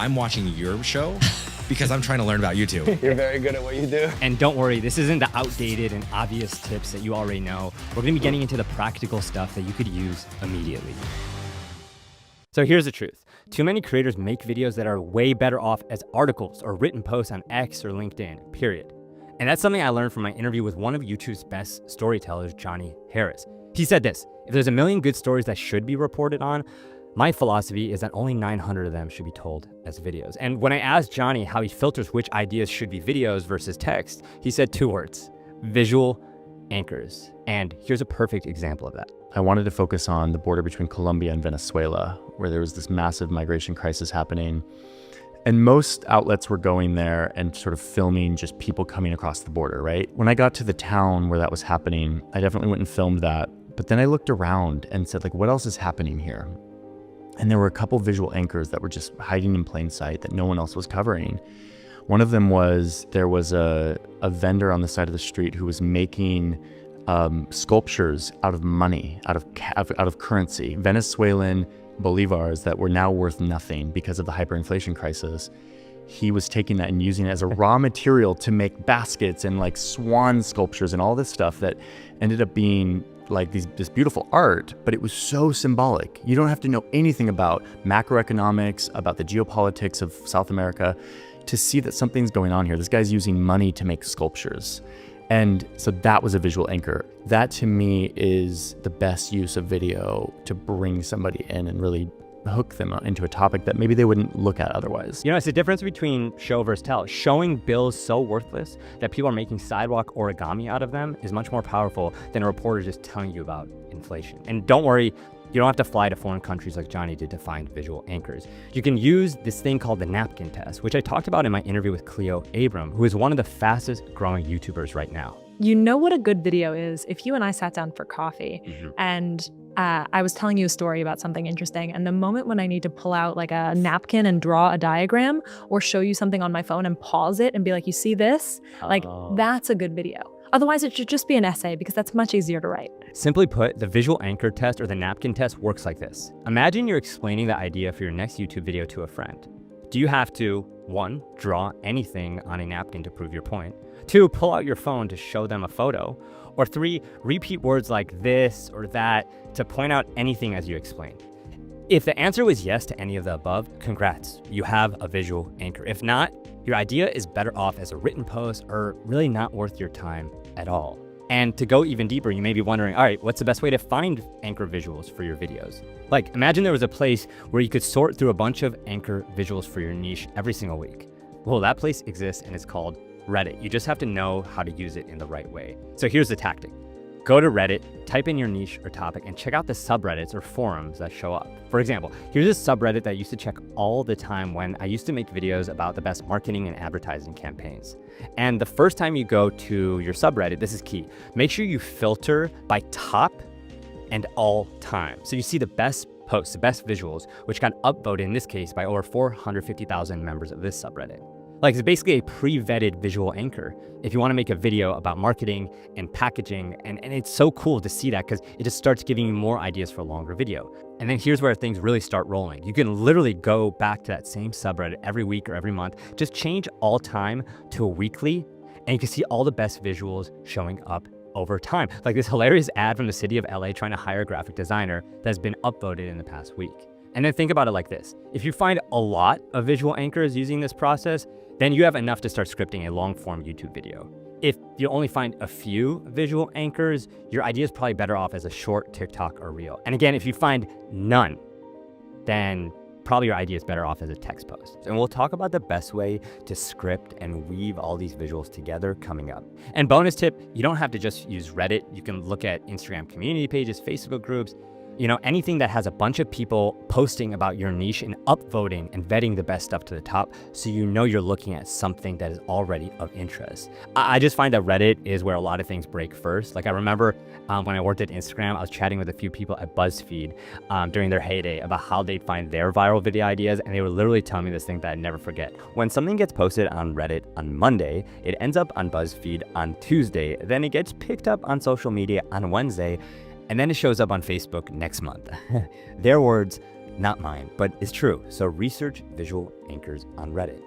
I'm watching your show because I'm trying to learn about YouTube. You're very good at what you do. And don't worry, this isn't the outdated and obvious tips that you already know. We're gonna be getting into the practical stuff that you could use immediately. So here's the truth. Too many creators make videos that are way better off as articles or written posts on X or LinkedIn, period. And that's something I learned from my interview with one of YouTube's best storytellers, Johnny Harris. He said this: if there's a million good stories that should be reported on, my philosophy is that only 900 of them should be told as videos. And when I asked Johnny how he filters which ideas should be videos versus text, he said 2 words: visual anchors. And here's a perfect example of that. I wanted to focus on the border between Colombia and Venezuela, where there was this massive migration crisis happening. And most outlets were going there and sort of filming just people coming across the border, right? When I got to the town where that was happening, I definitely went and filmed that. But then I looked around and said, like, what else is happening here? And there were a couple visual anchors that were just hiding in plain sight that no one else was covering. One of them was, there was a vendor on the side of the street who was making sculptures out of money, out of currency, Venezuelan bolivars that were now worth nothing because of the hyperinflation crisis. He was taking that and using it as a raw material to make baskets and like swan sculptures and all this stuff that ended up being like this beautiful art, but it was so symbolic. You don't have to know anything about macroeconomics, about the geopolitics of South America to see that something's going on here. This guy's using money to make sculptures. And so that was a visual anchor. That to me is the best use of video to bring somebody in and really hook them into a topic that maybe they wouldn't look at otherwise. You know, it's the difference between show versus tell. Showing bills so worthless that people are making sidewalk origami out of them is much more powerful than a reporter just telling you about inflation. And don't worry, you don't have to fly to foreign countries like Johnny did to find visual anchors. You can use this thing called the napkin test, which I talked about in my interview with Cleo Abram, who is one of the fastest growing YouTubers right now. You know what a good video is if you and I sat down for coffee and I was telling you a story about something interesting, and the moment when I need to pull out like a napkin and draw a diagram or show you something on my phone and pause it and be like, you see this? Like, that's a good video. Otherwise, it should just be an essay because that's much easier to write. Simply put, the visual anchor test or the napkin test works like this. Imagine you're explaining the idea for your next YouTube video to a friend. Do you have to, 1, draw anything on a napkin to prove your point? 2, pull out your phone to show them a photo? Or 3, repeat words like this or that to point out anything as you explain? If the answer was yes to any of the above, congrats, you have a visual anchor. If not, your idea is better off as a written post or really not worth your time at all. And to go even deeper, you may be wondering, all right, what's the best way to find anchor visuals for your videos? Like, imagine there was a place where you could sort through a bunch of anchor visuals for your niche every single week. Well, that place exists and it's called Reddit. You just have to know how to use it in the right way. So here's the tactic. Go to Reddit, type in your niche or topic, and check out the subreddits or forums that show up. For example, here's a subreddit that I used to check all the time when I used to make videos about the best marketing and advertising campaigns. And the first time you go to your subreddit, this is key. Make sure you filter by top and all time. So you see the best posts, the best visuals, which got upvoted in this case by over 450,000 members of this subreddit. Like, it's basically a pre-vetted visual anchor if you want to make a video about marketing and packaging. And it's so cool to see that because it just starts giving you more ideas for a longer video. And then here's where things really start rolling. You can literally go back to that same subreddit every week or every month, just change all time to a weekly, and you can see all the best visuals showing up over time. Like this hilarious ad from the city of LA trying to hire a graphic designer that's been upvoted in the past week. And then think about it like this. If you find a lot of visual anchors using this process, then you have enough to start scripting a long-form YouTube video. If you only find a few visual anchors, your idea is probably better off as a short TikTok or reel. And again, if you find none, then probably your idea is better off as a text post. And we'll talk about the best way to script and weave all these visuals together coming up. And bonus tip, you don't have to just use Reddit. You can look at Instagram community pages, Facebook groups, you know, anything that has a bunch of people posting about your niche and upvoting and vetting the best stuff to the top, so you know you're looking at something that is already of interest. I just find that Reddit is where a lot of things break first. Like I remember when I worked at Instagram, I was chatting with a few people at BuzzFeed during their heyday about how they'd find their viral video ideas, and they were literally telling me this thing that I'd never forget. When something gets posted on Reddit on Monday, it ends up on BuzzFeed on Tuesday, then it gets picked up on social media on Wednesday, and then it shows up on Facebook next month. Their words, not mine, but it's true. So research visual anchors on Reddit.